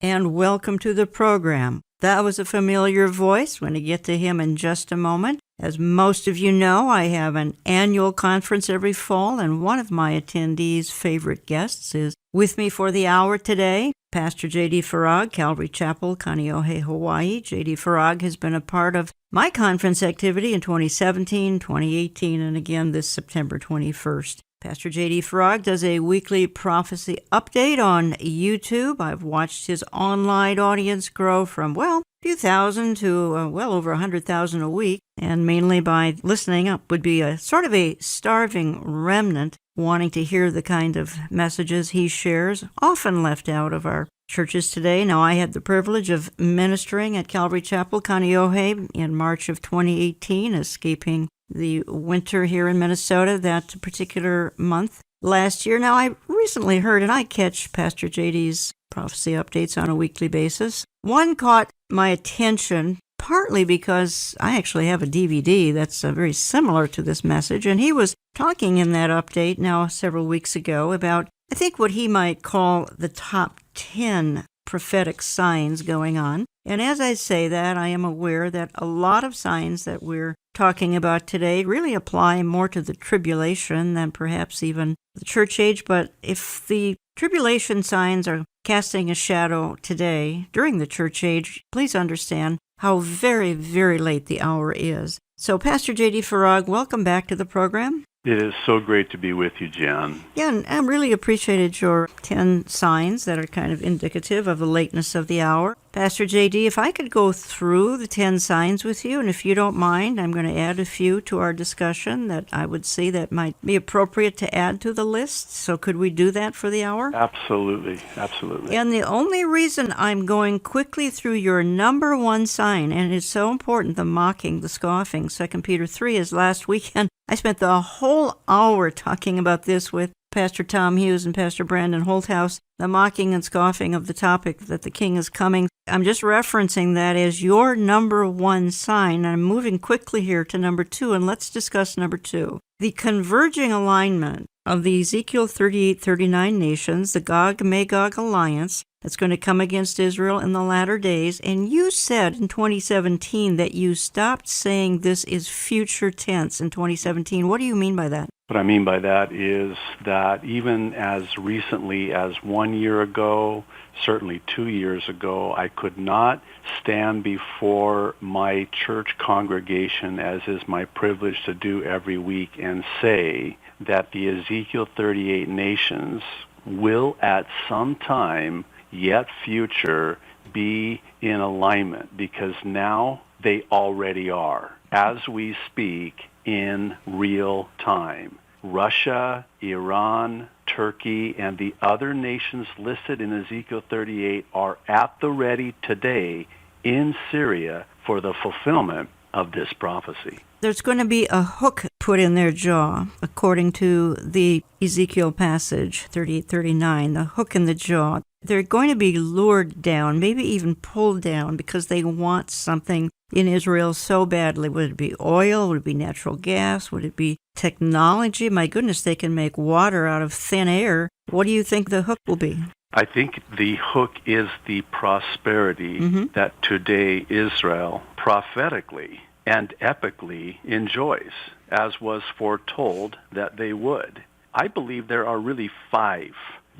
and welcome to the program. That was a familiar voice. We're going to get to him in just a moment. As most of you know, I have an annual conference every fall, and one of my attendees' favorite guests is with me for the hour today, Pastor J.D. Farag, Calvary Chapel, Kaneohe, Hawaii. J.D. Farag has been a part of my conference activity in 2017, 2018, and again this September 21st. Pastor J.D. Farag does a weekly prophecy update on YouTube. I've watched his online audience grow from, a few thousand to well over 100,000 a week, and mainly by listening up would be a sort of a starving remnant wanting to hear the kind of messages he shares, often left out of our churches today. Now, I had the privilege of ministering at Calvary Chapel, Kaneohe in March of 2018, escaping the winter here in Minnesota that particular month last year. Now, I recently heard, and I catch Pastor JD's prophecy updates on a weekly basis. One caught my attention partly because I actually have a DVD that's very similar to this message, and he was talking in that update now several weeks ago about, I think, what he might call the top 10 prophetic signs going on. And as I say that, I am aware that a lot of signs that we're talking about today really apply more to the tribulation than perhaps even the church age. But if the tribulation signs are casting a shadow today during the church age, please understand how very, very late the hour is. So, Pastor J.D. Farag, welcome back to the program. It is so great to be with you, Jan. Yeah, and I really appreciated your 10 signs that are kind of indicative of the lateness of the hour. Pastor J.D., if I could go through the 10 signs with you, and if you don't mind, I'm going to add a few to our discussion that I would see that might be appropriate to add to the list. So could we do that for the hour? Absolutely, absolutely. And the only reason I'm going quickly through your number one sign, and it's so important, the mocking, the scoffing, 2 Peter 3, is last weekend. I spent the whole hour talking about this with Pastor Tom Hughes and Pastor Brandon Holthouse, the mocking and scoffing of the topic that the King is coming. I'm just referencing that as your number one sign. I'm moving quickly here to number two, and let's discuss number two. The converging alignment of the Ezekiel 38-39 nations, the Gog-Magog alliance, that's going to come against Israel in the latter days. And you said in 2017 that you stopped saying this is future tense in 2017. What do you mean by that? What I mean by that is that even as recently as 1 year ago, certainly 2 years ago, I could not stand before my church congregation, as is my privilege to do every week, and say that the Ezekiel 38 nations will at some time yet future be in alignment, because now they already are, as we speak, in real time. Russia, Iran, Turkey, and the other nations listed in Ezekiel 38 are at the ready today in Syria for the fulfillment of this prophecy. There's going to be a hook put in their jaw, according to the Ezekiel passage 38-39, the hook in the jaw. They're going to be lured down, maybe even pulled down, because they want something in Israel so badly. Would it be oil? Would it be natural gas? Would it be technology? My goodness, they can make water out of thin air. What do you think the hook will be? I think the hook is the prosperity that today Israel prophetically and epically enjoys, as was foretold that they would. I believe there are really 5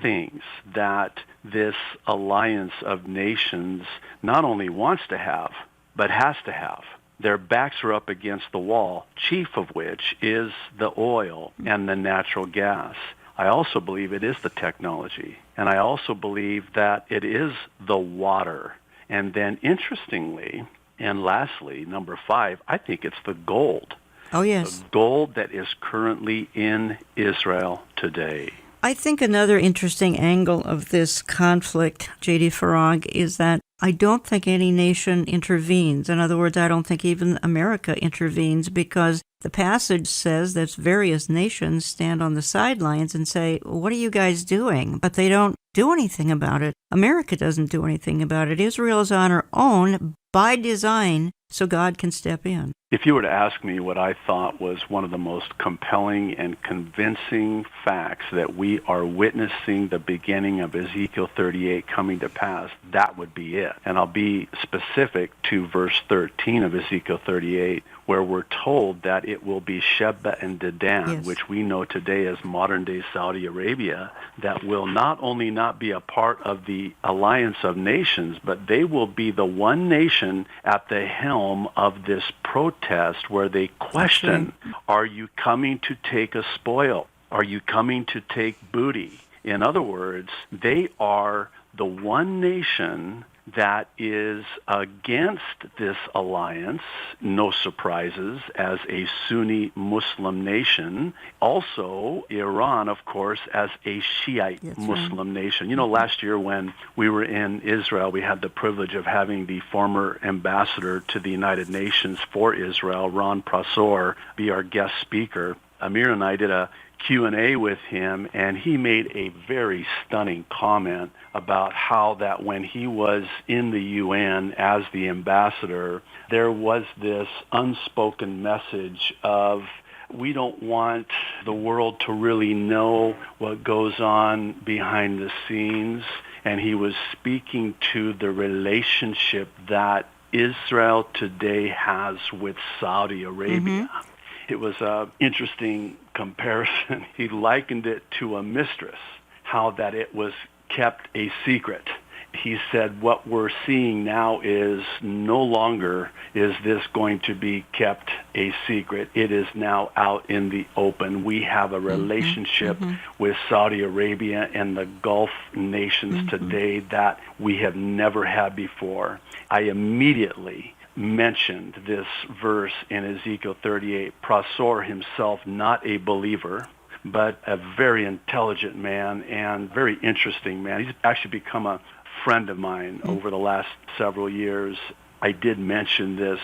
things that this alliance of nations not only wants to have, but has to have. Their backs are up against the wall, chief of which is the oil and the natural gas. I also believe it is the technology, and I also believe that it is the water. And then interestingly, and lastly, number 5, I think it's the gold. Oh, yes. The gold that is currently in Israel today. I think another interesting angle of this conflict, J.D. Farag, is that I don't think any nation intervenes. In other words, I don't think even America intervenes, because the passage says that various nations stand on the sidelines and say, what are you guys doing? But they don't do anything about it. America doesn't do anything about it. Israel is on her own by design so God can step in. If you were to ask me what I thought was one of the most compelling and convincing facts that we are witnessing the beginning of Ezekiel 38 coming to pass, that would be it. And I'll be specific to verse 13 of Ezekiel 38, where we're told that it will be Sheba and Dedan, Yes. which we know today as modern-day Saudi Arabia, that will not only not be a part of the alliance of nations, but they will be the one nation at the helm of this protest where they question, are you coming to take a spoil? Are you coming to take booty? In other words, they are the one nation that is against this alliance, no surprises, as a Sunni Muslim nation. Also, Iran, of course, as a Shiite Muslim nation. You know, last year when we were in Israel, we had the privilege of having the former ambassador to the United Nations for Israel, Ron Prasor, be our guest speaker. Amir and I did a Q&A with him, and he made a very stunning comment about how that when he was in the UN as the ambassador, there was this unspoken message of, we don't want the world to really know what goes on behind the scenes. And he was speaking to the relationship that Israel today has with Saudi Arabia. Mm-hmm. It was an interesting comparison. He likened it to a mistress, how that it was kept a secret. He said what we're seeing now is no longer is this going to be kept a secret. It is now out in the open. We have a relationship with Saudi Arabia and the Gulf nations today that we have never had before. I immediately mentioned this verse in Ezekiel 38. Prasor himself, not a believer, but a very intelligent man and very interesting man. He's actually become a friend of mine over the last several years. I did mention this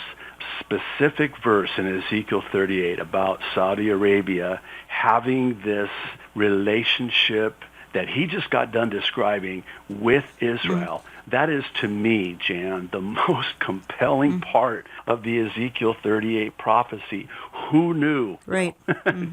specific verse in Ezekiel 38 about Saudi Arabia having this relationship that he just got done describing with Israel. That is, to me, Jan, the most compelling part of the Ezekiel 38 prophecy. Who knew? Right.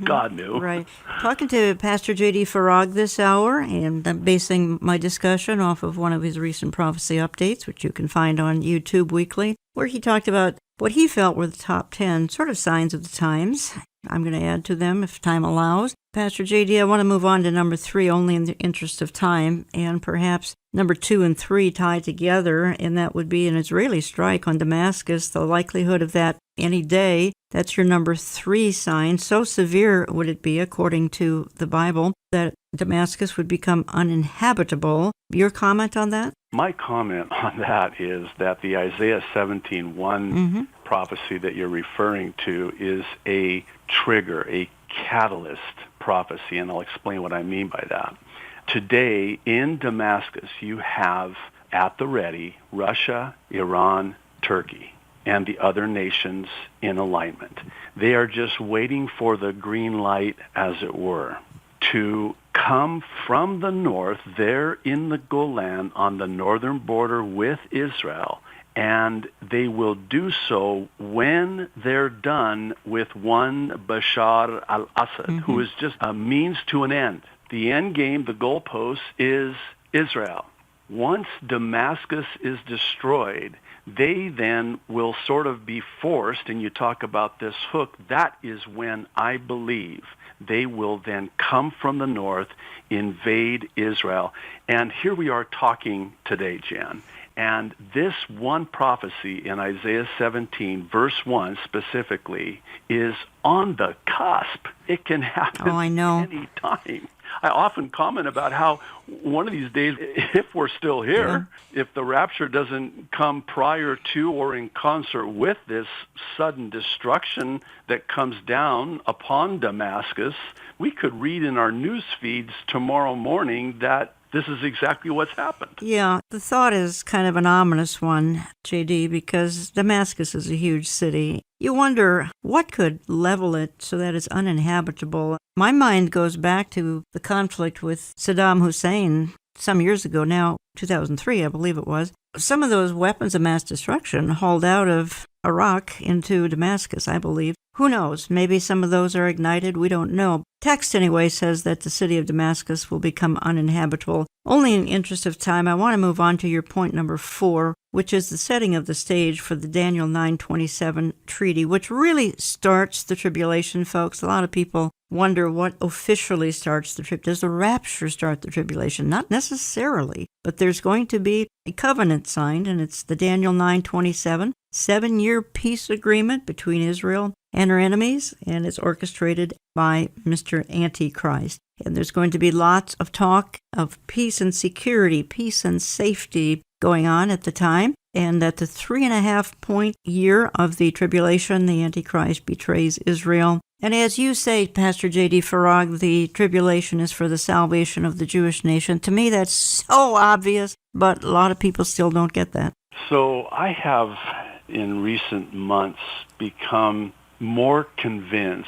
God knew. Right. Talking to Pastor J.D. Farag this hour, and I'm basing my discussion off of one of his recent prophecy updates, which you can find on YouTube weekly, where he talked about what he felt were the top 10 sort of signs of the times. I'm going to add to them if time allows. Pastor J.D., I want to move on to number 3 only in the interest of time, and perhaps number 2 and 3 tied together, and that would be an Israeli strike on Damascus, the likelihood of that any day. That's your number 3 sign. So severe would it be, according to the Bible, that Damascus would become uninhabitable. Your comment on that? My comment on that is that the Isaiah 17:1 prophecy that you're referring to is a trigger, a catalyst prophecy, and I'll explain what I mean by that. Today in Damascus, you have at the ready Russia, Iran, Turkey, and the other nations in alignment. They are just waiting for the green light, as it were, to come from the north there in the Golan on the northern border with Israel, and they will do so when they're done with one Bashar al-Assad, who is just a means to an end. The end game, the goalpost, is Israel. Once Damascus is destroyed, they then will sort of be forced, and you talk about this hook, that is when I believe they will then come from the north, invade Israel. And here we are talking today, Jan. And this one prophecy in Isaiah 17, verse 1 specifically, is on the cusp. It can happen any time. I often comment about how one of these days, if we're still here, if the rapture doesn't come prior to or in concert with this sudden destruction that comes down upon Damascus, we could read in our news feeds tomorrow morning that this is exactly what's happened. Yeah, the thought is kind of an ominous one, J.D., because Damascus is a huge city. You wonder what could level it so that it's uninhabitable. My mind goes back to the conflict with Saddam Hussein some years ago now, 2003, I believe it was. Some of those weapons of mass destruction hauled out of Iraq into Damascus, I believe. Who knows? Maybe some of those are ignited. We don't know. Text, anyway, says that the city of Damascus will become uninhabitable. Only in the interest of time, I want to move on to your point number 4, which is the setting of the stage for the Daniel 9:27 treaty, which really starts the tribulation, folks. A lot of people wonder what officially starts the tribulation. Does the rapture start the tribulation? Not necessarily, but there's going to be a covenant signed, and it's the Daniel 9:27, 7-year peace agreement between Israel and her enemies, and it's orchestrated by Mr. Antichrist. And there's going to be lots of talk of peace and security, peace and safety going on at the time. And at the 3.5-point year of the tribulation, the Antichrist betrays Israel. And as you say, Pastor J.D. Farag, the tribulation is for the salvation of the Jewish nation. To me, that's so obvious, but a lot of people still don't get that. So I have, in recent months, become more convinced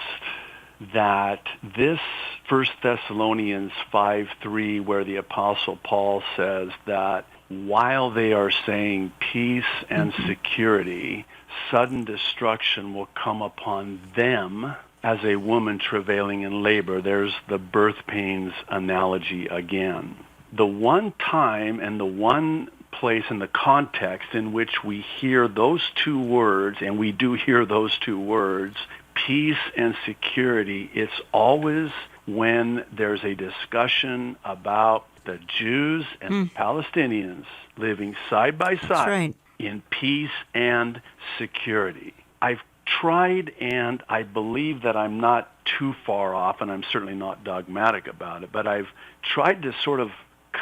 that this 1 Thessalonians 5:3, where the Apostle Paul says that while they are saying peace and security, sudden destruction will come upon them as a woman travailing in labor. There's the birth pains analogy again. The one time and the one place in the context in which we hear those two words, and we do hear those two words, peace and security, it's always when there's a discussion about the Jews and the Palestinians living side by side in peace and security. I've tried, and I believe that I'm not too far off, and I'm certainly not dogmatic about it, but I've tried to sort of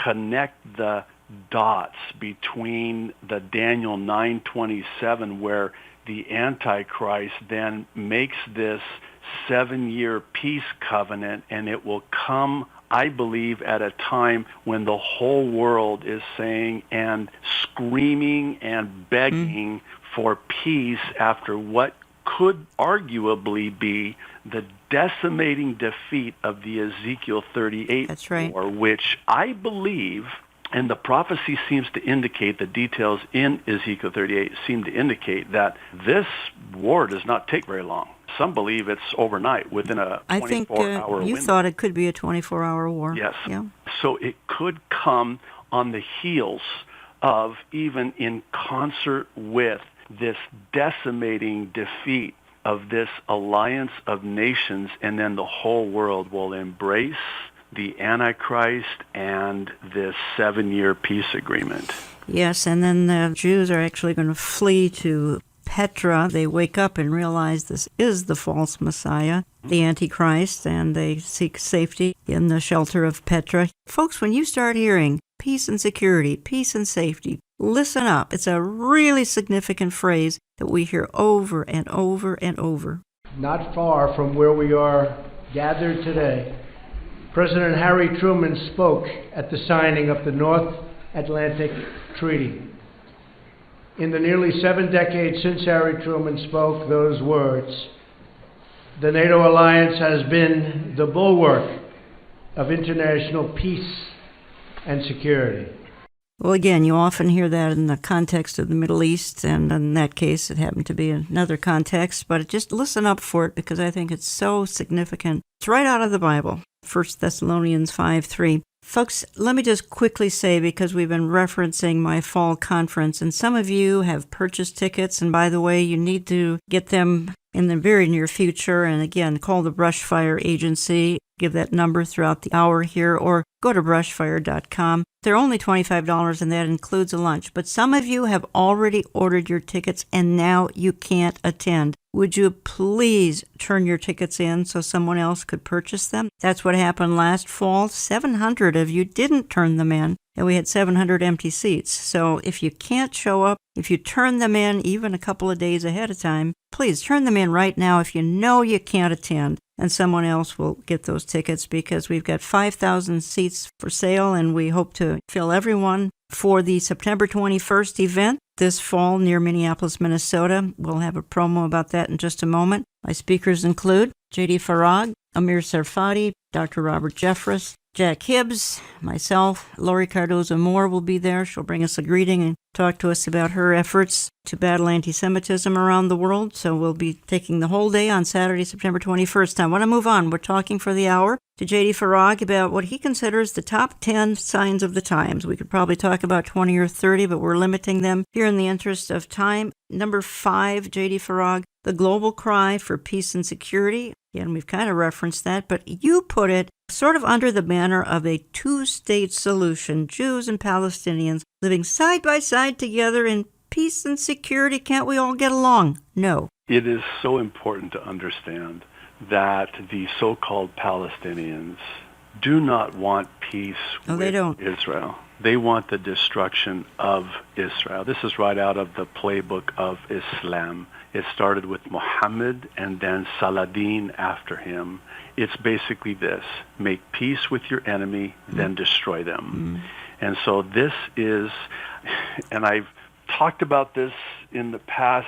connect the dots between the Daniel 9:27, where the Antichrist then makes this 7-year peace covenant, and it will come, I believe, at a time when the whole world is saying and screaming and begging for peace after what could arguably be the decimating defeat of the Ezekiel 38 war, which I believe, and the prophecy seems to indicate, the details in Ezekiel 38 seem to indicate that this war does not take very long. Some believe it's overnight, within a 24-hour window. You thought it could be a 24-hour war. Yes. Yeah. So it could come on the heels of, even in concert with, this decimating defeat of this alliance of nations, and then the whole world will embrace the Antichrist and this 7-year peace agreement. Yes, and then the Jews are actually going to flee to Petra. They wake up and realize this is the false Messiah, the Antichrist, and they seek safety in the shelter of Petra. Folks, when you start hearing peace and security, peace and safety, listen up. It's a really significant phrase that we hear over and over and over. Not far from where we are gathered today, President Harry Truman spoke at the signing of the North Atlantic Treaty. In the nearly 7 decades since Harry Truman spoke those words, the NATO alliance has been the bulwark of international peace and security. Well, again, you often hear that in the context of the Middle East, and in that case, it happened to be another context, but just listen up for it because I think it's so significant. It's right out of the Bible, 1 Thessalonians 5:3. Folks, let me just quickly say, because we've been referencing my fall conference, and some of you have purchased tickets, and by the way, you need to get them in the very near future. And again, call the Brushfire Agency, give that number throughout the hour here, or go to brushfire.com. They're only $25, and that includes a lunch. But some of you have already ordered your tickets, and now you can't attend. Would you please turn your tickets in so someone else could purchase them? That's what happened last fall. 700 of you didn't turn them in, and we had 700 empty seats. So if you can't show up, if you turn them in even a couple of days ahead of time, please turn them in right now if you know you can't attend, and someone else will get those tickets, because we've got 5,000 seats for sale, and we hope to fill everyone for the September 21st event this fall near Minneapolis, Minnesota. We'll have a promo about that in just a moment. My speakers include J.D. Farag, Amir Sarfati, Dr. Robert Jeffress, Jack Hibbs, myself, Lori Cardozo-Moore will be there. She'll bring us a greeting and talk to us about her efforts to battle anti-Semitism around the world. So we'll be taking the whole day on Saturday, September 21st. I want to move on. We're talking for the hour to J.D. Farag about what he considers the top 10 signs of the times. We could probably talk about 20 or 30, but we're limiting them here in the interest of time. Number 5, J.D. Farag, the global cry for peace and security. Again, we've kind of referenced that, but you put it sort of under the banner of a two-state solution, Jews and Palestinians living side by side together in peace and security. Can't we all get along? No. It is so important to understand that the so-called Palestinians do not want peace with Israel. They want the destruction of Israel. This is right out of the playbook of Islam. It started with Muhammad and then Saladin after him. It's basically this: make peace with your enemy, then destroy them. And so this is, and I've talked about this in the past.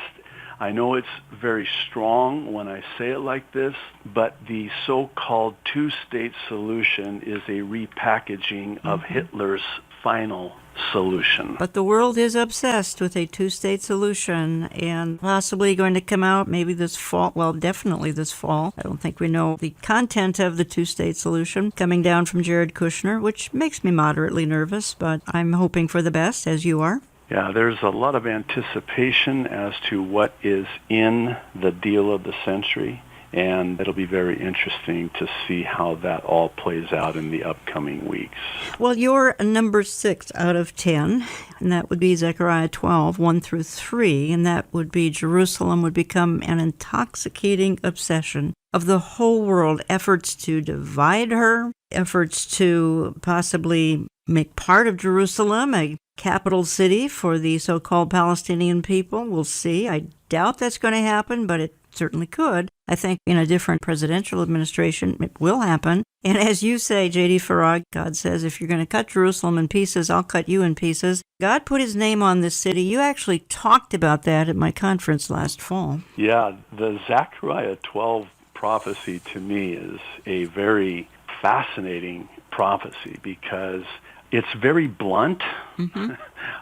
I know it's very strong when I say it like this, but the so-called two-state solution is a repackaging of Hitler's final solution. But the world is obsessed with a two-state solution and possibly going to come out maybe this fall. Well, definitely this fall. I don't think we know the content of the two-state solution coming down from Jared Kushner, which makes me moderately nervous, but I'm hoping for the best, as you are. Yeah, there's a lot of anticipation as to what is in the deal of the century, and it'll be very interesting to see how that all plays out in the upcoming weeks. Well, you're number 6 out of 10, and that would be Zechariah 12, 1 through 3, and that would be Jerusalem would become an intoxicating obsession of the whole world, efforts to divide her, efforts to possibly make part of Jerusalem a capital city for the so-called Palestinian people. We'll see. I doubt that's going to happen, but it certainly could. I think in a different presidential administration, it will happen. And as you say, J.D. Farag, God says, if you're going to cut Jerusalem in pieces, I'll cut you in pieces. God put his name on this city. You actually talked about that at my conference last fall. Yeah, the Zechariah 12 prophecy to me is a very fascinating prophecy because it's very blunt.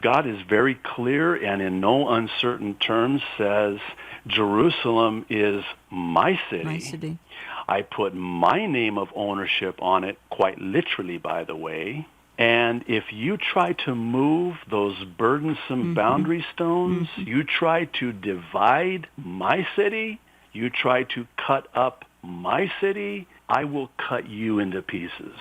God is very clear and in no uncertain terms says, Jerusalem is my city. My city. I put my name of ownership on it, quite literally, by the way. And if you try to move those burdensome boundary stones, you try to divide my city, you try to cut up my city, I will cut you into pieces.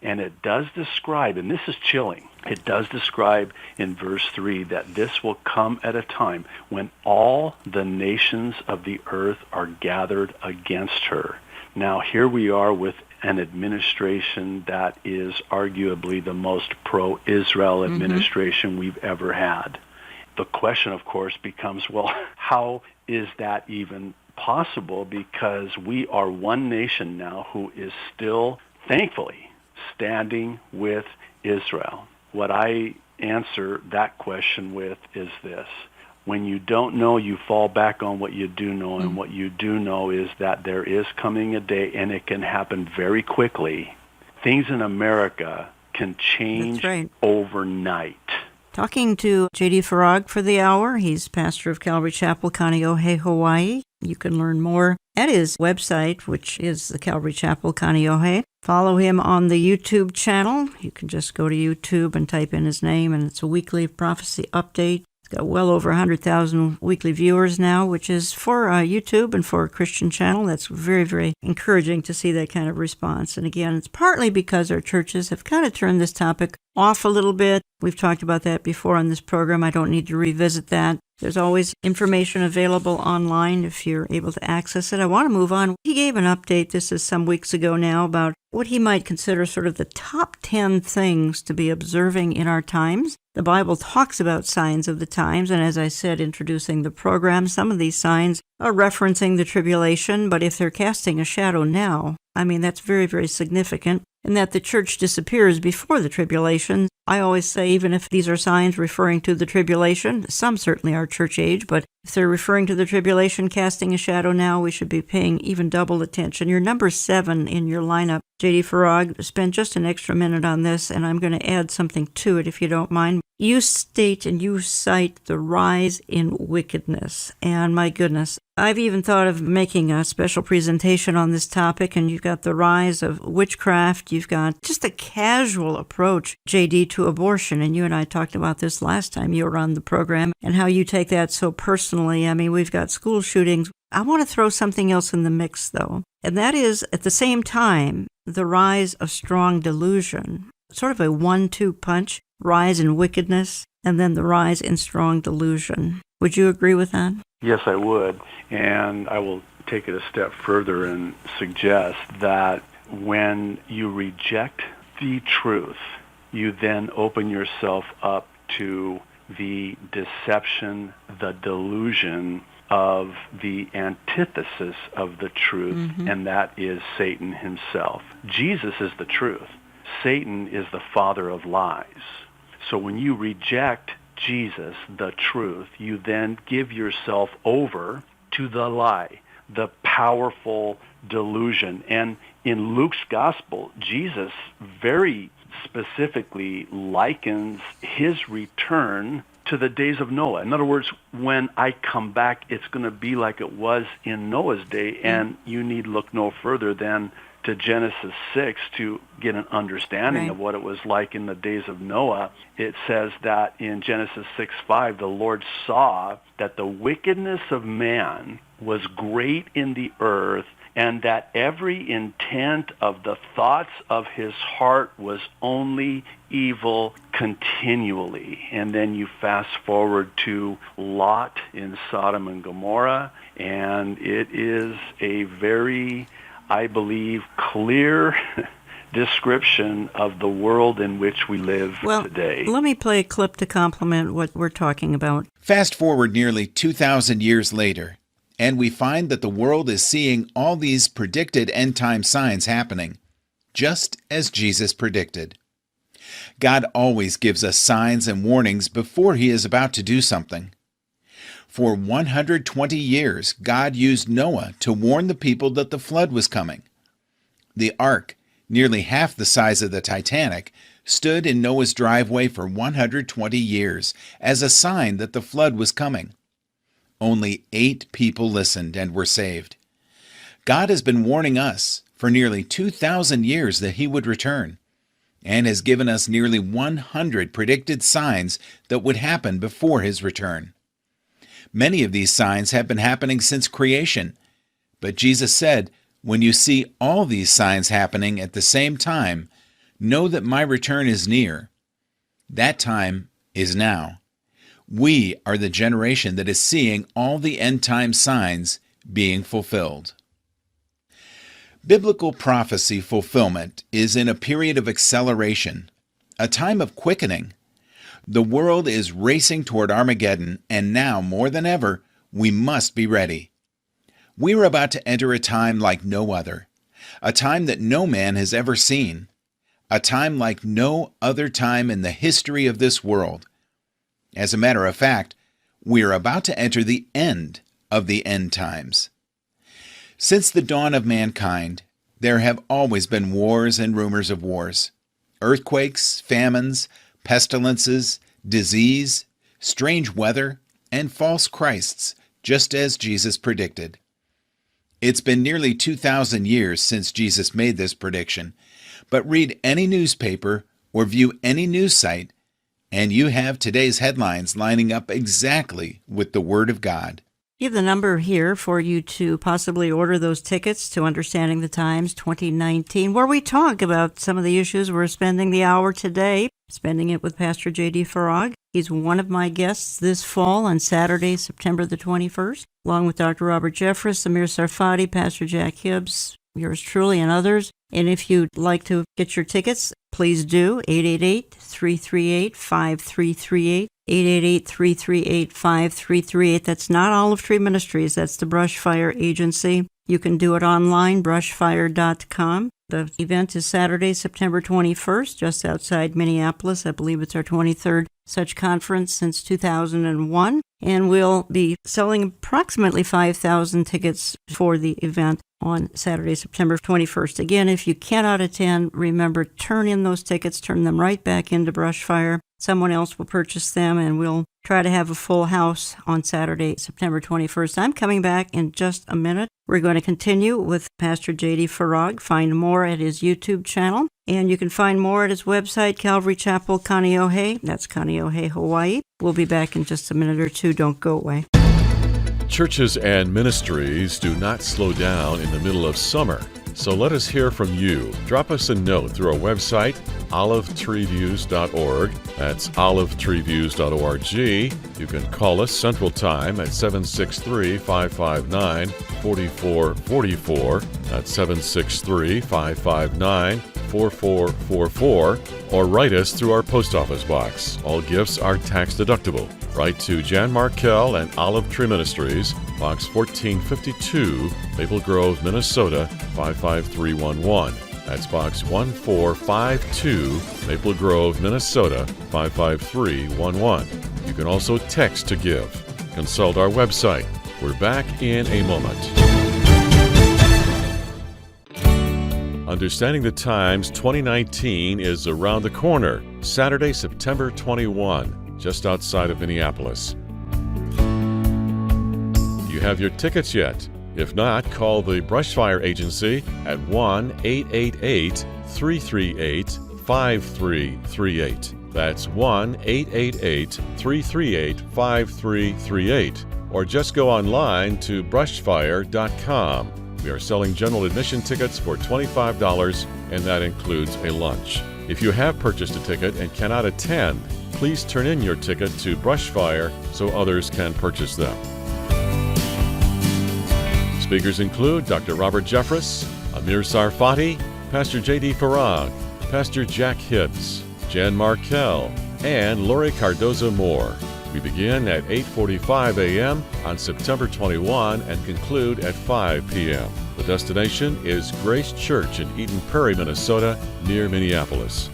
And it does describe, and this is chilling, it does describe in verse 3 that this will come at a time when all the nations of the earth are gathered against her. Now here we are with an administration that is arguably the most pro-Israel administration we've ever had. The question, of course, becomes, well, how is that even possible? Because we are one nation now who is still, thankfully, standing with Israel. What I answer that question with is this. When you don't know, you fall back on what you do know, and what you do know is that there is coming a day, and it can happen very quickly. Things in America can change overnight. Talking to J.D. Farag for the hour. He's pastor of Calvary Chapel, Kaneohe, Hawaii. You can learn more at his website, which is the Calvary Chapel, Kaneohe. Follow him on the YouTube channel. You can just go to YouTube and type in his name, and it's a weekly prophecy update. It's got well over 100,000 weekly viewers now, which is for YouTube and for a Christian channel. That's very, very encouraging to see that kind of response. And again, it's partly because our churches have kind of turned this topic off a little bit. We've talked about that before on this program. I don't need to revisit that. There's always information available online if you're able to access it. I want to move on. He gave an update, this is some weeks ago now, about what he might consider sort of the top 10 things to be observing in our times. The Bible talks about signs of the times, and as I said, introducing the program, some of these signs are referencing the tribulation, but if they're casting a shadow now, I mean, that's very, very significant. And that the church disappears before the tribulation. I always say, even if these are signs referring to the tribulation, some certainly are church age, but if they're referring to the tribulation casting a shadow now, we should be paying even double attention. You're number 7 in your lineup, J.D. Farag spent just an extra minute on this, and I'm going to add something to it if you don't mind. You state and you cite the rise in wickedness, and my goodness, I've even thought of making a special presentation on this topic, and you've got the rise of witchcraft, you've got just a casual approach, J.D., to abortion, and you and I talked about this last time you were on the program, and how you take that so personally. I mean, we've got school shootings. I want to throw something else in the mix, though, and that is, at the same time, the rise of strong delusion, sort of a 1-2 punch, rise in wickedness, and then the rise in strong delusion. Would you agree with that? Yes, I would. And I will take it a step further and suggest that when you reject the truth, you then open yourself up to the deception, the delusion of the antithesis of the truth, and that is Satan himself. Jesus is the truth. Satan is the father of lies. So when you reject Jesus, the truth, you then give yourself over to the lie, the powerful delusion. And in Luke's gospel, Jesus very specifically likens his return to the days of Noah. In other words, when I come back, it's going to be like it was in Noah's day, and you need look no further than to Genesis 6 to get an understanding of what it was like in the days of Noah. It says that in Genesis 6:5, the Lord saw that the wickedness of man was great in the earth, and that every intent of the thoughts of his heart was only evil continually. And then you fast forward to Lot in Sodom and Gomorrah, and it is a very, I believe, clear description of the world in which we live today. Let me play a clip to complement what we're talking about. Fast forward nearly 2,000 years later, and we find that the world is seeing all these predicted end-time signs happening, just as Jesus predicted. God always gives us signs and warnings before He is about to do something. For 120 years, God used Noah to warn the people that the flood was coming. The ark, nearly half the size of the Titanic, stood in Noah's driveway for 120 years as a sign that the flood was coming. Only 8 people listened and were saved. God has been warning us for nearly 2,000 years that He would return, and has given us nearly 100 predicted signs that would happen before His return. Many of these signs have been happening since creation, but Jesus said, "When you see all these signs happening at the same time, know that my return is near." That time is now. We are the generation that is seeing all the end-time signs being fulfilled. Biblical prophecy fulfillment is in a period of acceleration, a time of quickening. The world is racing toward Armageddon, and now, more than ever, we must be ready. We are about to enter a time like no other, a time that no man has ever seen, a time like no other time in the history of this world. As a matter of fact, we are about to enter the end of the end times. Since the dawn of mankind, there have always been wars and rumors of wars, earthquakes, famines, pestilences, disease, strange weather, and false Christs, just as Jesus predicted. It's been nearly 2,000 years since Jesus made this prediction, but read any newspaper or view any news site, and you have today's headlines lining up exactly with the Word of God. You have the number here for you to possibly order those tickets to Understanding the Times 2019, where we talk about some of the issues. We're spending the hour today, spending it with Pastor J.D. Farag. He's one of my guests this fall on Saturday, September the 21st, along with Dr. Robert Jeffress, Amir Sarfati, Pastor Jack Hibbs, yours truly, and others. And if you'd like to get your tickets, please do. 888-338-5338. 888-338-5338. That's not Olive Tree Ministries. That's the Brush Fire Agency. You can do it online, brushfire.com. The event is Saturday, September 21st, just outside Minneapolis. I believe it's our 23rd such conference since 2001. And we'll be selling approximately 5,000 tickets for the event on Saturday, September 21st. Again, if you cannot attend, remember, turn in those tickets, turn them right back into Brushfire. Someone else will purchase them, and we'll try to have a full house on Saturday, September 21st. I'm coming back in just a minute. We're going to continue with Pastor J.D. Farag. Find more at his YouTube channel, and you can find more at his website, Calvary Chapel, Kaneohe. That's Kaneohe, Hawaii. We'll be back in just a minute or two. Don't go away. Churches and ministries do not slow down in the middle of summer. So let us hear from you. Drop us a note through our website, olivetreeviews.org. That's olivetreeviews.org. You can call us Central Time at 763-559-4444. That's 763-559-4444. Or write us through our post office box. All gifts are tax deductible. Write to Jan Markell and Olive Tree Ministries, Box 1452, Maple Grove, Minnesota 55311. That's Box 1452, Maple Grove, Minnesota 55311. You can also text to give. Consult our website. We're back in a moment. Understanding the Times 2019 is around the corner, Saturday, September 21. Just outside of Minneapolis. Do you have your tickets yet? If not, call the Brushfire Agency at 1-888-338-5338. That's 1-888-338-5338. Or just go online to brushfire.com. We are selling general admission tickets for $25, and that includes a lunch. If you have purchased a ticket and cannot attend, please turn in your ticket to Brushfire so others can purchase them. Speakers include Dr. Robert Jeffress, Amir Sarfati, Pastor J.D. Farag, Pastor Jack Hibbs, Jan Markell, and Lori Cardozo-Moore. We begin at 8:45 a.m. on September 21 and conclude at 5 p.m. The destination is Grace Church in Eden Prairie, Minnesota, near Minneapolis.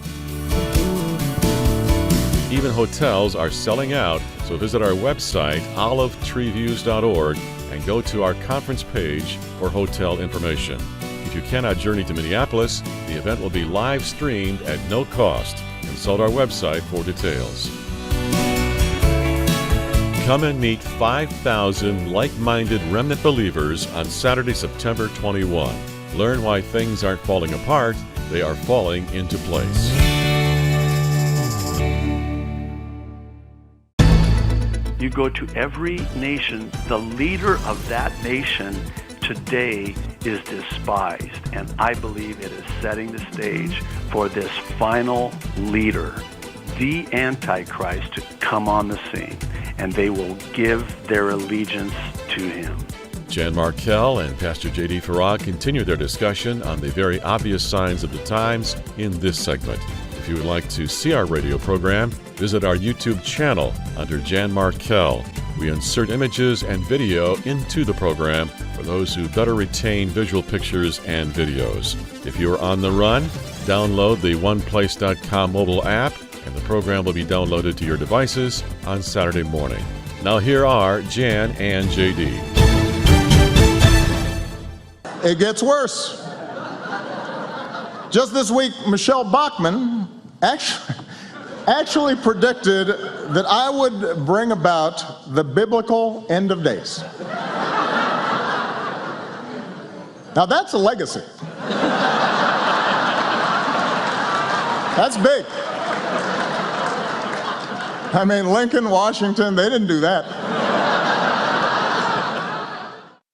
Even hotels are selling out, so visit our website, olivetreeviews.org, and go to our conference page for hotel information. If you cannot journey to Minneapolis, the event will be live streamed at no cost. Consult our website for details. Come and meet 5,000 like-minded remnant believers on Saturday, September 21. Learn why things aren't falling apart, they are falling into place. You go to every nation, the leader of that nation today is despised. And I believe it is setting the stage for this final leader, the Antichrist, to come on the scene. And they will give their allegiance to him. Jan Markell and Pastor J.D. Farag continue their discussion on the very obvious signs of the times in this segment. If you would like to see our radio program, visit our YouTube channel under Jan Markell. We insert images and video into the program for those who better retain visual pictures and videos. If you are on the run, download the oneplace.com mobile app, and the program will be downloaded to your devices on Saturday morning. Now here are Jan and J.D. It gets worse. Just this week, Michelle Bachmann actually predicted that I would bring about the biblical end of days. Now that's a legacy. That's big. I mean, Lincoln, Washington, they didn't do that.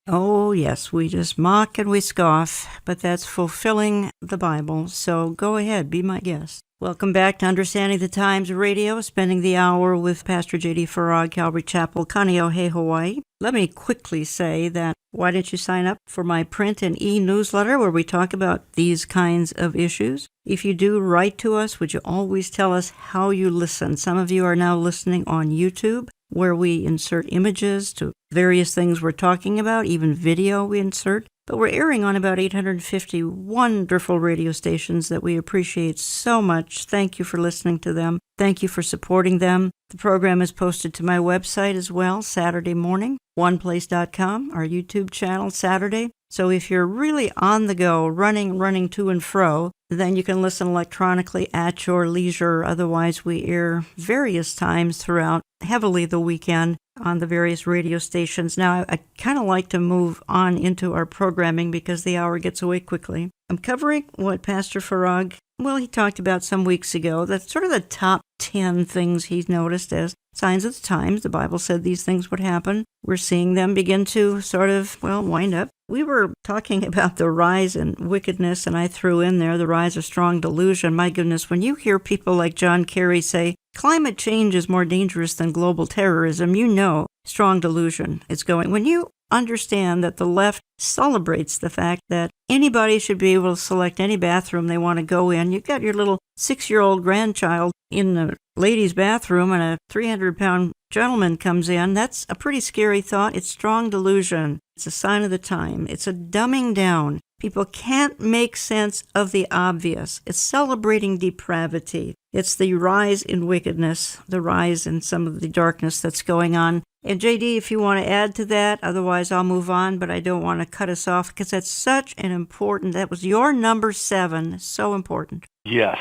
Oh, yes, we just mock and we scoff, but that's fulfilling the Bible, so go ahead, be my guest. Welcome back to Understanding the Times Radio, spending the hour with Pastor J.D. Farag, Calvary Chapel, Kaneohe, Hawaii. Let me quickly say that why don't you sign up for my print and e-newsletter where we talk about these kinds of issues? If you do, write to us. Would you always tell us how you listen? Some of you are now listening on YouTube, where we insert images to various things we're talking about, even video we insert. but we're airing on about 850 wonderful radio stations that we appreciate so much. Thank you for listening to them. Thank you for supporting them. The program is posted to my website as well, Saturday morning, oneplace.com, our YouTube channel, Saturday. So if you're really on the go, running to and fro, then you can listen electronically at your leisure. Otherwise, we air various times throughout heavily the weekend on the various radio stations. Now, I kind of like to move on into our programming because the hour gets away quickly. I'm covering what Pastor Farag, he talked about some weeks ago. That's sort of the top 10 things he's noticed as signs of the times. The Bible said these things would happen. We're seeing them begin to sort of, wind up. We were talking about the rise in wickedness, and I threw in there the rise of strong delusion. My goodness, when you hear people like John Kerry say, climate change is more dangerous than global terrorism, you know strong delusion is going. When you understand that the left celebrates the fact that anybody should be able to select any bathroom they want to go in. You've got your little 6-year-old grandchild in the ladies' bathroom and a 300-pound gentleman comes in. That's a pretty scary thought. It's strong delusion. It's a sign of the time. It's a dumbing down. People can't make sense of the obvious. It's celebrating depravity. It's the rise in wickedness, the rise in some of the darkness that's going on. And JD, if you want to add to that, otherwise I'll move on, but I don't want to cut us off because that's such an important, that was your number 7, so important. Yes.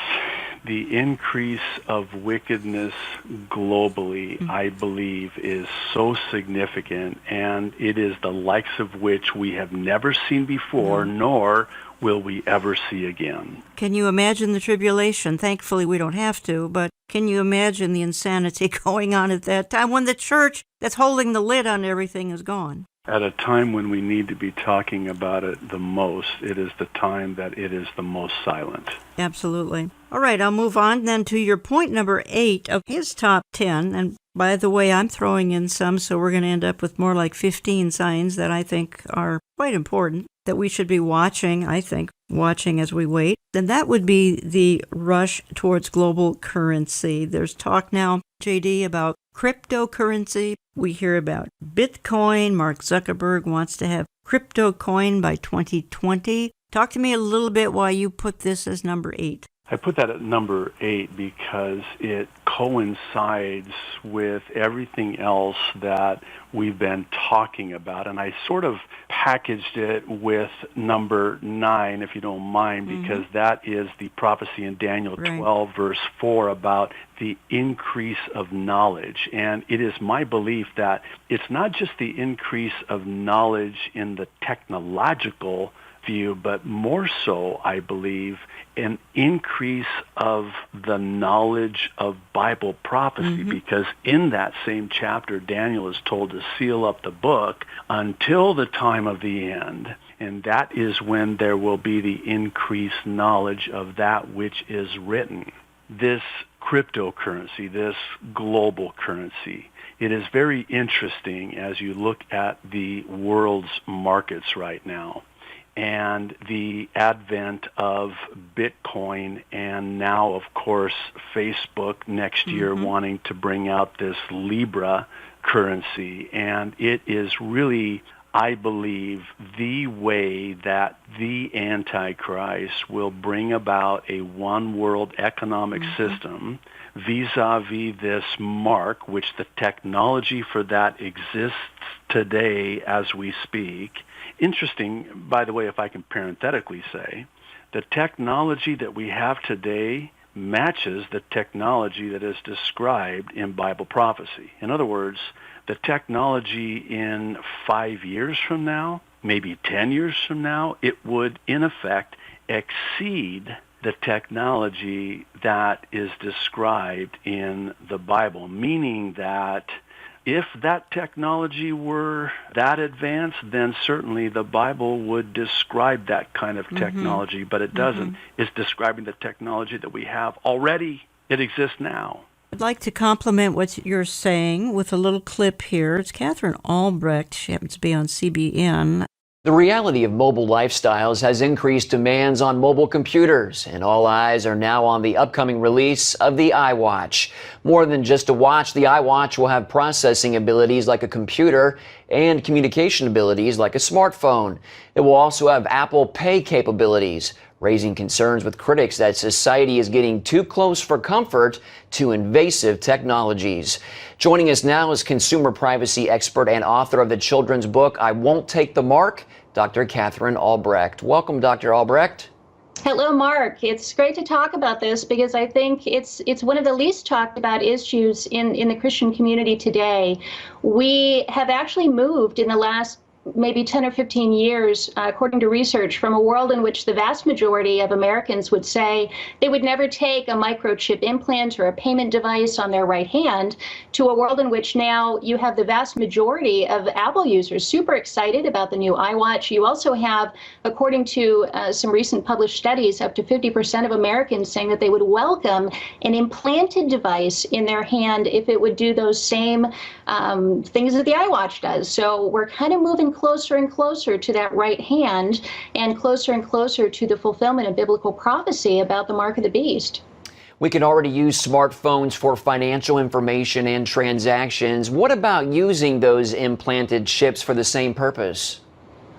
The increase of wickedness globally, I believe, is so significant, and it is the likes of which we have never seen before, nor will we ever see again. Can you imagine the tribulation? Thankfully, we don't have to, but can you imagine the insanity going on at that time when the church that's holding the lid on everything is gone? At a time when we need to be talking about it the most, it is the time that it is the most silent. Absolutely. All right, I'll move on then to your point number 8 of his top 10. And by the way, I'm throwing in some, so we're going to end up with more like 15 signs that I think are quite important, that we should be watching as we wait. Then that would be the rush towards global currency. There's talk now, JD, about cryptocurrency. We hear about Bitcoin. Mark Zuckerberg wants to have crypto coin by 2020. Talk to me a little bit why you put this as number 8. I put that at number 8 because it coincides with everything else that we've been talking about. And I sort of packaged it with number 9, if you don't mind, because that is the prophecy in Daniel 12, verse 4, about the increase of knowledge. And it is my belief that it's not just the increase of knowledge in the technological view, but more so, I believe, an increase of the knowledge of Bible prophecy, because in that same chapter, Daniel is told to seal up the book until the time of the end. And that is when there will be the increased knowledge of that which is written. This cryptocurrency, this global currency, it is very interesting as you look at the world's markets right now, and the advent of Bitcoin, and now, of course, Facebook next year wanting to bring out this Libra currency. And it is really, I believe, the way that the Antichrist will bring about a one-world economic system vis-a-vis this mark, which the technology for that exists today as we speak. Interesting, by the way, if I can parenthetically say, the technology that we have today matches the technology that is described in Bible prophecy. In other words, the technology in 5 years from now, maybe 10 years from now, it would, in effect, exceed the technology that is described in the Bible, meaning that if that technology were that advanced, then certainly the Bible would describe that kind of technology, but it doesn't. It's describing the technology that we have already. It exists now. I'd like to compliment what you're saying with a little clip here. It's Catherine Albrecht. She happens to be on CBN. The reality of mobile lifestyles has increased demands on mobile computers, and all eyes are now on the upcoming release of the iWatch. More than just a watch, the iWatch will have processing abilities like a computer and communication abilities like a smartphone. It will also have Apple Pay capabilities, raising concerns with critics that society is getting too close for comfort to invasive technologies. Joining us now is consumer privacy expert and author of the children's book, I Won't Take the Mark, Dr. Catherine Albrecht. Welcome, Dr. Albrecht. Hello, Mark. It's great to talk about this because I think it's one of the least talked about issues in the Christian community today. We have actually moved in the last maybe 10 or 15 years, according to research, from a world in which the vast majority of Americans would say they would never take a microchip implant or a payment device on their right hand, to a world in which now you have the vast majority of Apple users super excited about the new iWatch. You also have, according to some recent published studies, up to 50% of Americans saying that they would welcome an implanted device in their hand if it would do those same things that the iWatch does. So we're kind of moving closer and closer to that right hand and closer to the fulfillment of biblical prophecy about the mark of the beast. We can already use smartphones for financial information and transactions. What about using those implanted chips for the same purpose?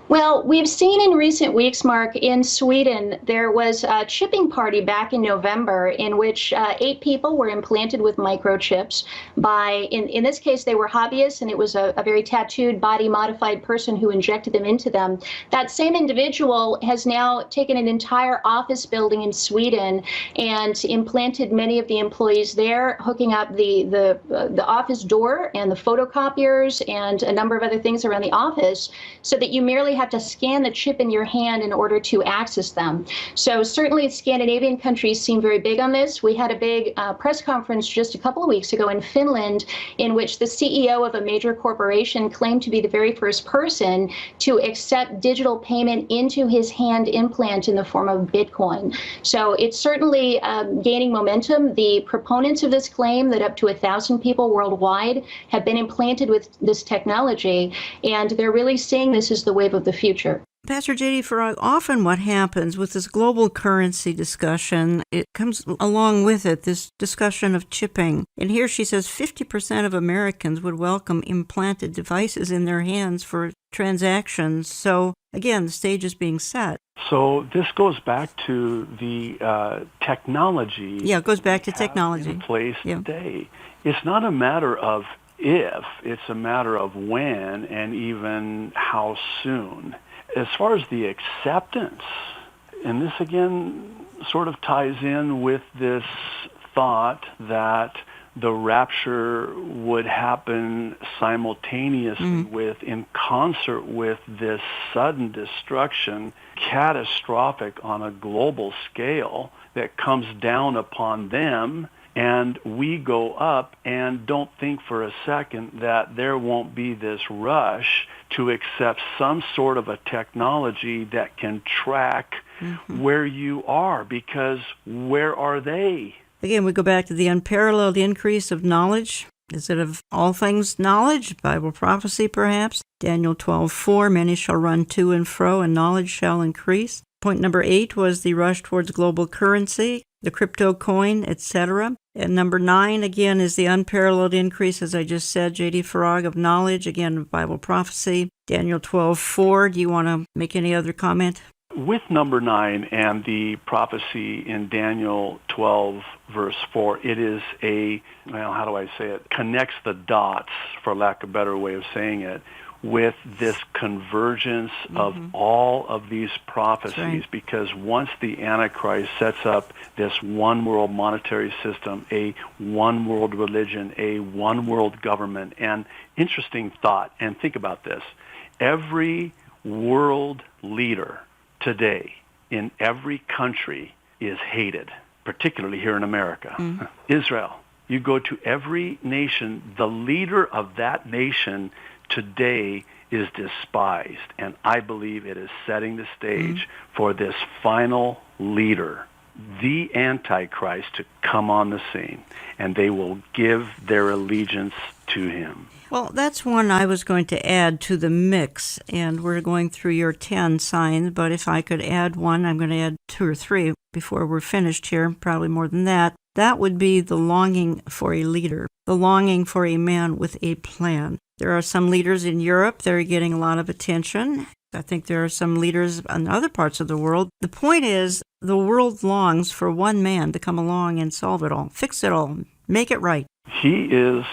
Well, we've seen in recent weeks, Mark, in Sweden, there was a chipping party back in November in which 8 people were implanted with microchips by, in this case, they were hobbyists, and it was a very tattooed, body-modified person who injected them into them. That same individual has now taken an entire office building in Sweden and implanted many of the employees there, hooking up the office door and the photocopiers and a number of other things around the office so that you merely have to scan the chip in your hand in order to access them. So certainly Scandinavian countries seem very big on this. We had a big press conference just a couple of weeks ago in Finland in which the CEO of a major corporation claimed to be the very first person to accept digital payment into his hand implant in the form of Bitcoin. So it's certainly gaining momentum. The proponents of this claim that up to 1,000 people worldwide have been implanted with this technology, and they're really seeing this as the wave of the future. Pastor J.D. Farag, often what happens with this global currency discussion, it comes along with it, this discussion of chipping. And here she says 50% of Americans would welcome implanted devices in their hands for transactions. So, again, the stage is being set. So this goes back to the technology. Yeah, it goes back to technology. In place today. It's not a matter of if, it's a matter of when and even how soon. As far as the acceptance, and this again sort of ties in with this thought that the rapture would happen simultaneously with, in concert with this sudden destruction, catastrophic on a global scale that comes down upon them, and we go up and don't think for a second that there won't be this rush to accept some sort of a technology that can track where you are, because where are they? Again, we go back to the unparalleled increase of knowledge. Is it of all things knowledge? Bible prophecy, perhaps? Daniel 12:4, many shall run to and fro, and knowledge shall increase. Point number 8 was the rush towards global currency, the crypto coin, etc. And number 9, again, is the unparalleled increase, as I just said, J.D. Farag, of knowledge, again, Bible prophecy. Daniel 12:4, do you want to make any other comment? With number 9 and the prophecy in Daniel 12, verse 4, it is how do I say it? Connects the dots, for lack of a better way of saying it, with this convergence of all of these prophecies, because once the Antichrist sets up this one world monetary system, a one world religion, a one world government, and interesting thought, and think about this, every world leader today in every country is hated, particularly here in America. Israel, you go to every nation, the leader of that nation today is despised, and I believe it is setting the stage for this final leader, the Antichrist, to come on the scene, and they will give their allegiance to him. Well, that's one I was going to add to the mix, and we're going through your 10 signs, but if I could add one, I'm going to add 2 or 3 before we're finished here, probably more than that. That would be the longing for a leader, the longing for a man with a plan. There are some leaders in Europe that are getting a lot of attention. I think there are some leaders in other parts of the world. The point is, the world longs for one man to come along and solve it all, fix it all, make it right. He is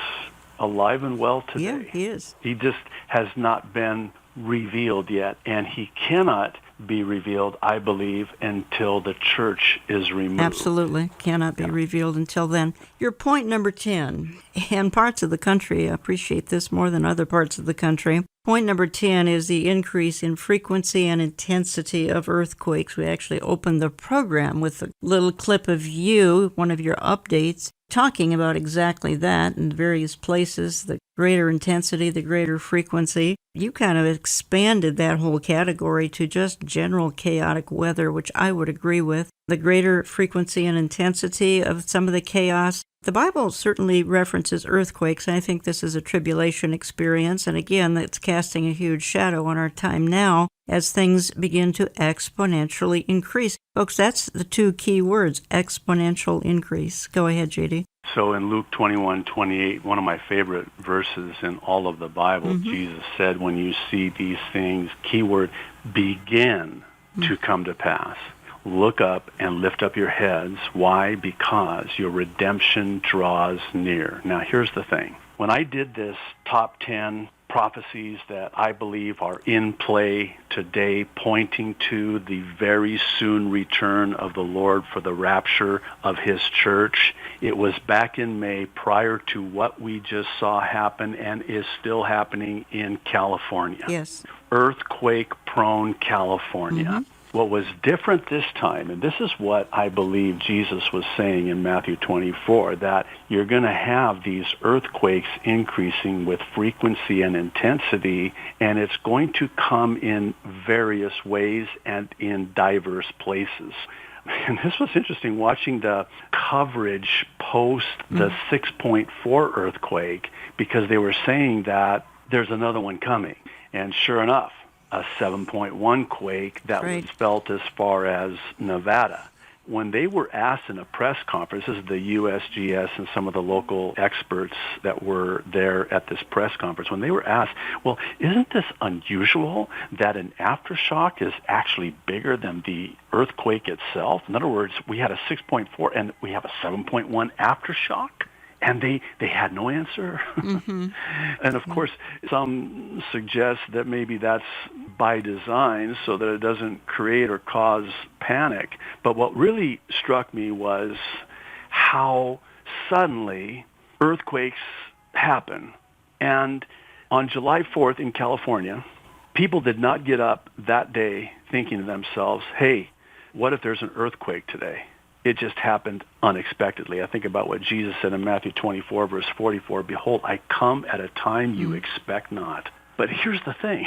alive and well today. Yeah, he is. He just has not been revealed yet, and he cannot be revealed, I believe, until the church is removed. Absolutely. Cannot be revealed until then. Your point number 10, and parts of the country appreciate this more than other parts of the country. Point number 10 is the increase in frequency and intensity of earthquakes. We actually opened the program with a little clip of you, one of your updates, talking about exactly that in various places, the greater intensity, the greater frequency. You kind of expanded that whole category to just general chaotic weather, which I would agree with. The greater frequency and intensity of some of the chaos. The Bible certainly references earthquakes, and I think this is a tribulation experience, and again, that's casting a huge shadow on our time now as things begin to exponentially increase. Folks, that's the 2 key words, exponential increase. Go ahead, JD. So in Luke 21:28, one of my favorite verses in all of the Bible, Jesus said, when you see these things, keyword, begin to come to pass, look up and lift up your heads. Why? Because your redemption draws near. Now, here's the thing. When I did this top 10 prophecies that I believe are in play today, pointing to the very soon return of the Lord for the rapture of his church, it was back in May, prior to what we just saw happen and is still happening in California. Yes. Earthquake-prone California. What was different this time, and this is what I believe Jesus was saying in Matthew 24, that you're going to have these earthquakes increasing with frequency and intensity, and it's going to come in various ways and in diverse places. And this was interesting, watching the coverage post the 6.4 earthquake, because they were saying that there's another one coming. And sure enough, a 7.1 quake that was felt as far as Nevada. When they were asked in a press conference, this is the USGS and some of the local experts that were there at this press conference, when they were asked, well, isn't this unusual that an aftershock is actually bigger than the earthquake itself? In other words, we had a 6.4 and we have a 7.1 aftershock? And they had no answer. And of course, some suggest that maybe that's by design so that it doesn't create or cause panic. But what really struck me was how suddenly earthquakes happen. And on July 4th in California, people did not get up that day thinking to themselves, hey, what if there's an earthquake today? It just happened unexpectedly. I think about what Jesus said in Matthew 24, verse 44, behold, I come at a time you expect not. But here's the thing.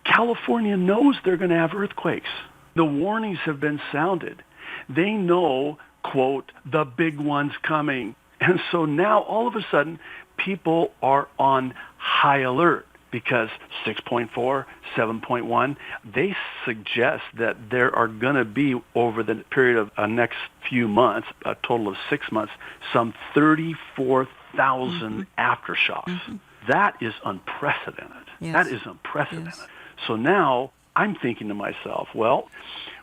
California knows they're going to have earthquakes. The warnings have been sounded. They know, quote, the big one's coming. And so now, all of a sudden, people are on high alert. Because 6.4, 7.1, they suggest that there are going to be, over the period of next few months, a total of 6 months, some 34,000 aftershocks. That is unprecedented. Yes. That is unprecedented. Yes. So now I'm thinking to myself, well,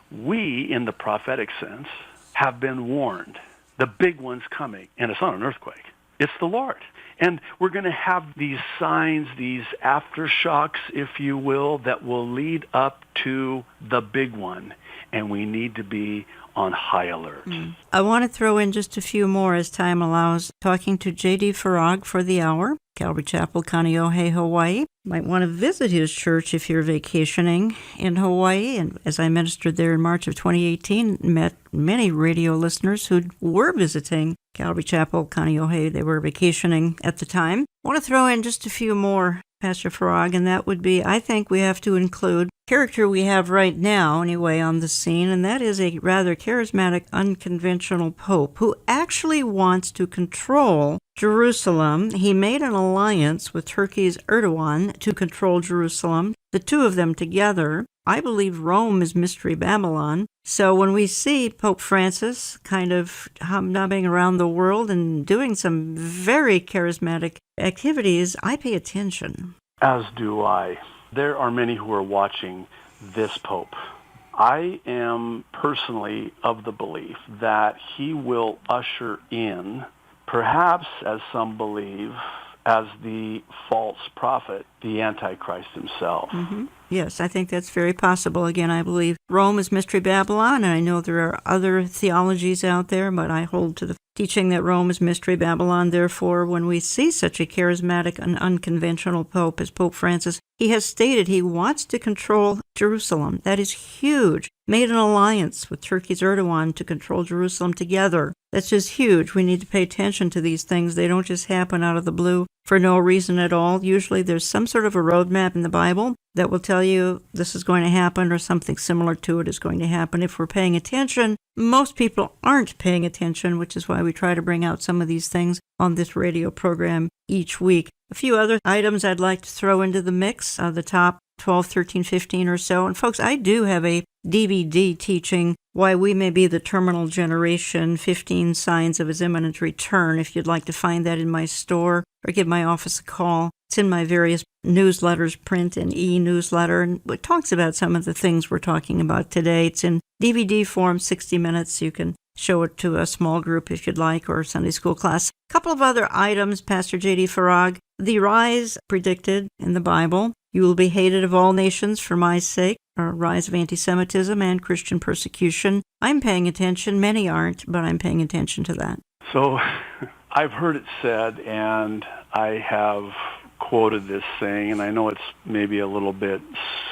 we, in the prophetic sense, have been warned. The big one's coming, and it's not an earthquake. It's the Lord. And we're going to have these signs, these aftershocks, if you will, that will lead up to the big one. And we need to be on high alert. I want to throw in just a few more as time allows. Talking to J.D. Farag for the hour, Calvary Chapel, Kaneohe, Hawaii. Might want to visit his church if you're vacationing in Hawaii. And as I ministered there in March of 2018, met many radio listeners who were visiting Calvary Chapel, Kaneohe. They were vacationing at the time. I want to throw in just a few more, Pastor Farag, and that would be, I think we have to include character we have right now, anyway, on the scene, and that is a rather charismatic, unconventional pope who actually wants to control Jerusalem. He made an alliance with Turkey's Erdogan to control Jerusalem. The two of them together. I believe Rome is Mystery Babylon. So when we see Pope Francis kind of hobnobbing around the world and doing some very charismatic activities, I pay attention. As do I. There are many who are watching this Pope. I am personally of the belief that he will usher in, perhaps as some believe, as the false prophet, the Antichrist himself. Mm-hmm. Yes, I think that's very possible. Again, I believe Rome is Mystery Babylon, and I know there are other theologies out there, but I hold to the teaching that Rome is Mystery Babylon. Therefore, when we see such a charismatic and unconventional pope as Pope Francis, he has stated he wants to control Jerusalem. That is huge. Made an alliance with Turkey's Erdogan to control Jerusalem together. That's just huge. We need to pay attention to these things. They don't just happen out of the blue for no reason at all. Usually there's some sort of a roadmap in the Bible that will tell you this is going to happen or something similar to it is going to happen. If we're paying attention, most people aren't paying attention, which is why we try to bring out some of these things on this radio program each week. A few other items I'd like to throw into the mix, the top 12, 13, 15 or so. And folks, I do have a DVD teaching Why We May Be the Terminal Generation, 15 Signs of His Imminent Return. If you'd like to find that in my store or give my office a call, it's in my various newsletters, print and e-newsletter, and it talks about some of the things we're talking about today. It's in DVD form, 60 minutes. You can show it to a small group if you'd like, or Sunday school class. A couple of other items, Pastor J.D. Farag. The rise predicted in the Bible. You will be hated of all nations for my sake, a rise of anti-Semitism and Christian persecution. I'm paying attention. Many aren't, but I'm paying attention to that. So I've heard it said, and I have quoted this saying, and I know it's maybe a little bit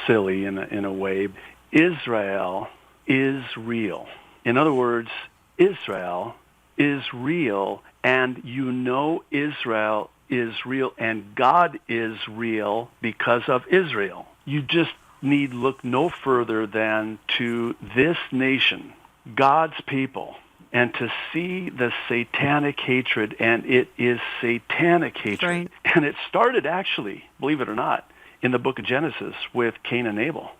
silly in a way. Israel is real. In other words, Israel is real, and you know Israel is real, and God is real because of Israel. You just need look no further than to this nation, God's people, and to see the satanic hatred, and it is satanic hatred. Right. And it started actually, believe it or not, in the book of Genesis with Cain and Abel.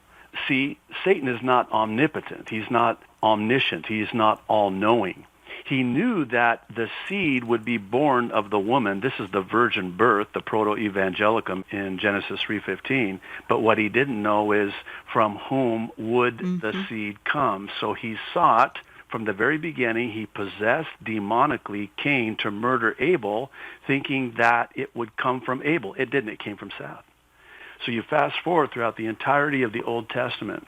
See, Satan is not omnipotent. He's not omniscient. He's not all-knowing. He knew that the seed would be born of the woman. This is the virgin birth, the proto-evangelicum in Genesis 3:15. But what he didn't know is from whom would the seed come. So he sought, from the very beginning, he possessed demonically Cain to murder Abel, thinking that it would come from Abel. It didn't. It came from Seth. So you fast forward throughout the entirety of the Old Testament,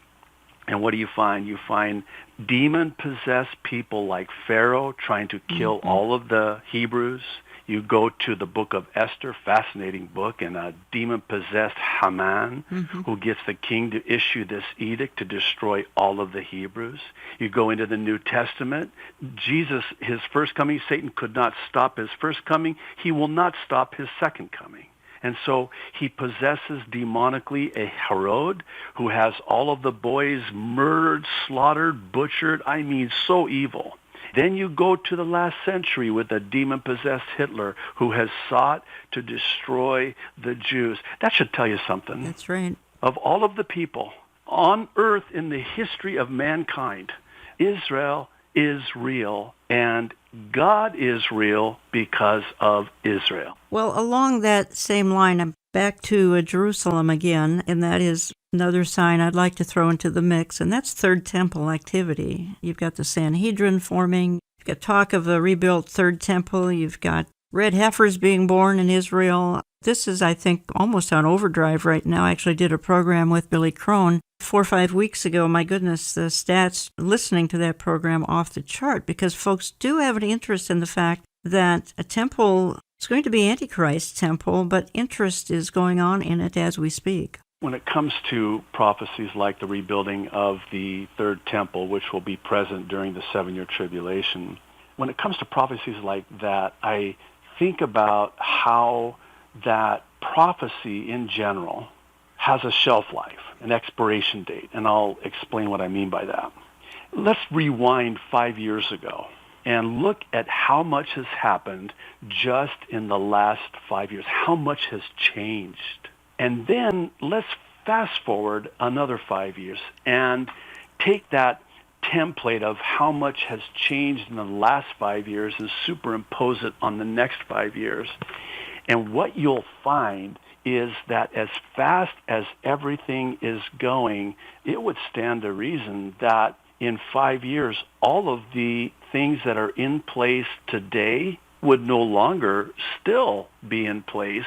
and what do you find? You find demon-possessed people like Pharaoh trying to kill all of the Hebrews. You go to the book of Esther, fascinating book, and a demon-possessed Haman who gets the king to issue this edict to destroy all of the Hebrews. You go into the New Testament. Jesus, his first coming, Satan could not stop his first coming. He will not stop his second coming. And so he possesses demonically a Herod who has all of the boys murdered, slaughtered, butchered. I mean, so evil. Then you go to the last century with a demon-possessed Hitler who has sought to destroy the Jews. That should tell you something. That's right. Of all of the people on earth in the history of mankind, Israel is real, and God is real because of Israel. Well, along that same line, I'm back to Jerusalem again, and that is another sign I'd like to throw into the mix, and that's Third Temple activity. You've got the Sanhedrin forming, you've got talk of a rebuilt Third Temple, you've got red heifers being born in Israel. This is, I think, almost on overdrive right now. I actually did a program with Billy Crone 4 or 5 weeks ago. My goodness, the stats listening to that program off the chart, because folks do have an interest in the fact that a temple is going to be Antichrist's temple, but interest is going on in it as we speak. When it comes to prophecies like the rebuilding of the Third Temple, which will be present during the 7-year tribulation, when it comes to prophecies like that, I think about how that prophecy in general has a shelf life, an expiration date, and I'll explain what I mean by that. Let's rewind 5 years ago. and look at how much has happened just in the last 5 years, how much has changed. And then let's fast forward another 5 years and take that template of how much has changed in the last 5 years and superimpose it on the next 5 years. And what you'll find is that as fast as everything is going, it would stand to reason that in 5 years, all of the things that are in place today would no longer still be in place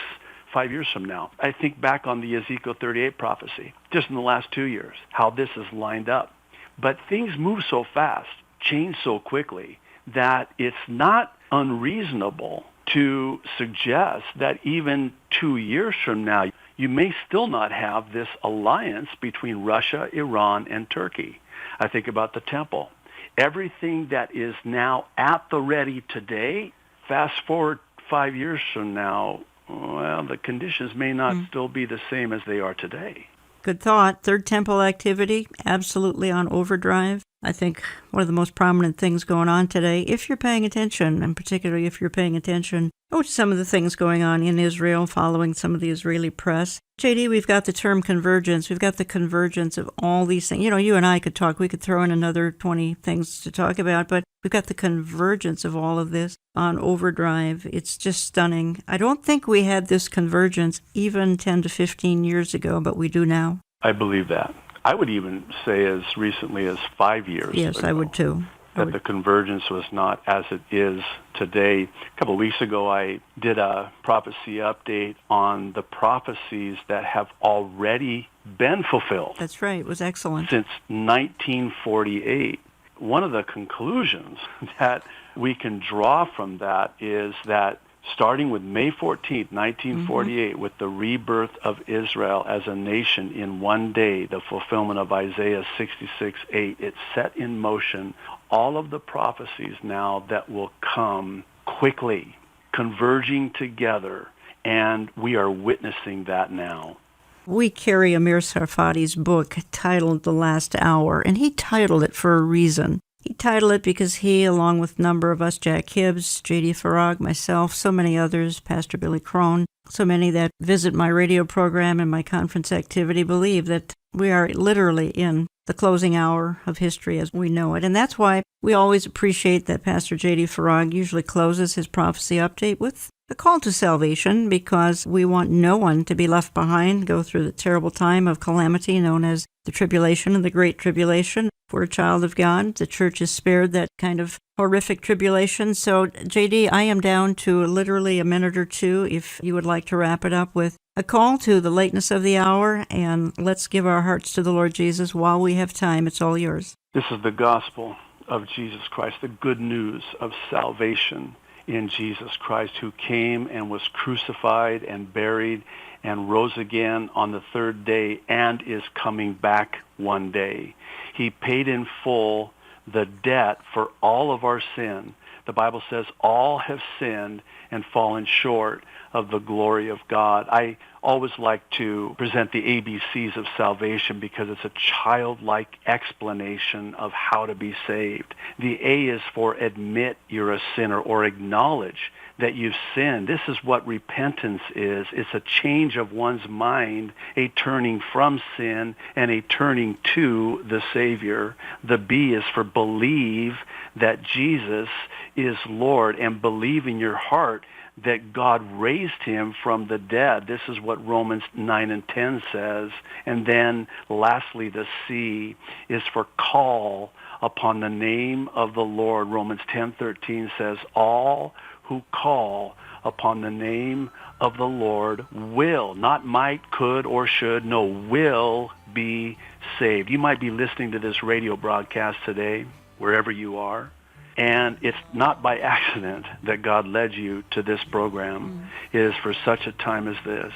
5 years from now. I think back on the Ezekiel 38 prophecy, just in the last 2 years, how this is lined up. But things move so fast, change so quickly, that it's not unreasonable to suggest that even 2 years from now, you may still not have this alliance between Russia, Iran, and Turkey. I think about the temple. Everything that is now at the ready today, fast forward 5 years from now, well, the conditions may not still be the same as they are today. Good thought. Third temple activity, absolutely on overdrive. I think one of the most prominent things going on today, if you're paying attention, and particularly if you're paying attention to some of the things going on in Israel, following some of the Israeli press. JD, we've got the term convergence. We've got the convergence of all these things. You know, you and I could talk. We could throw in another 20 things to talk about, but we've got the convergence of all of this on overdrive. It's just stunning. I don't think we had this convergence even 10 to 15 years ago, but we do now. I believe that. I would even say as recently as 5 years Yes, ago, I would too. that the convergence was not as it is today. A couple of weeks ago, I did a prophecy update on the prophecies that have already been fulfilled. That's right. It was excellent. Since 1948. One of the conclusions that we can draw from that is that starting with May 14th, 1948, with the rebirth of Israel as a nation in one day, the fulfillment of Isaiah 66:8, it set in motion all of the prophecies now that will come quickly, converging together, and we are witnessing that now. We carry Amir Sarfati's book titled The Last Hour, and he titled it for a reason. He titled it because he, along with a number of us, Jack Hibbs, J.D. Farag, myself, so many others, Pastor Billy Crone, so many that visit my radio program and my conference activity, believe that we are literally in the closing hour of history as we know it. And that's why we always appreciate that Pastor J.D. Farag usually closes his prophecy update with a call to salvation, because we want no one to be left behind, go through the terrible time of calamity known as the tribulation and the great tribulation. For a child of God, the church is spared that kind of horrific tribulation. So, JD, I am down to literally a minute or two if you would like to wrap it up with a call to the lateness of the hour, and let's give our hearts to the Lord Jesus while we have time. It's all yours. This is the gospel of Jesus Christ, the good news of salvation in Jesus Christ, who came and was crucified and buried and rose again on the third day and is coming back one day. He paid in full the debt for all of our sin. The Bible says all have sinned and fallen short of the glory of God. I always like to present the ABCs of salvation because it's a childlike explanation of how to be saved. The A is for admit you're a sinner or acknowledge that you've sinned. This is what repentance is. It's a change of one's mind, a turning from sin and a turning to the Savior. The B is for believe that Jesus is Lord and believe in your heart that God raised him from the dead. This is what Romans 9 and 10 says. And then lastly, the C is for call upon the name of the Lord. Romans 10:13 says, all who call upon the name of the Lord will, not might, could, or should, no, will be saved. You might be listening to this radio broadcast today, wherever you are, and it's not by accident that God led you to this program. It is for such a time as this.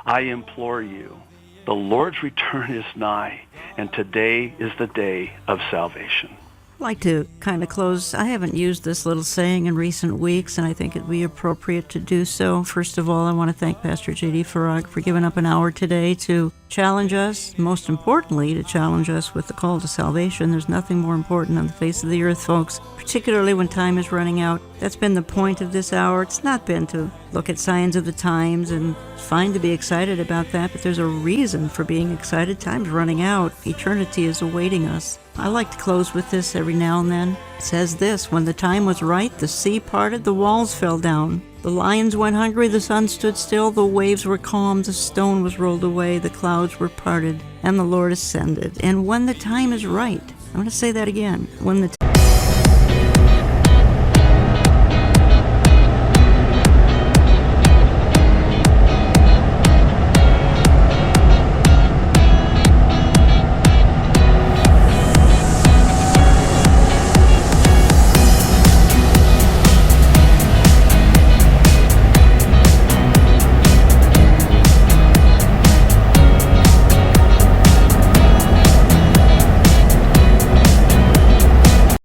I implore you, the Lord's return is nigh, and today is the day of salvation. I'd like to kind of close. I haven't used this little saying in recent weeks, and I think it'd be appropriate to do so. First of all, I want to thank Pastor J.D. Farag for giving up an hour today to challenge us, most importantly, to challenge us with the call to salvation. There's nothing more important on the face of the earth, folks, particularly when time is running out. That's been the point of this hour. It's not been to look at signs of the times, and it's fine to be excited about that, but there's a reason for being excited. Time's running out. Eternity is awaiting us. I like to close with this every now and then. It says this: when the time was right, the sea parted, the walls fell down. The lions went hungry, the sun stood still, the waves were calm, the stone was rolled away, the clouds were parted, and the Lord ascended. And when the time is right, I'm going to say that again, when the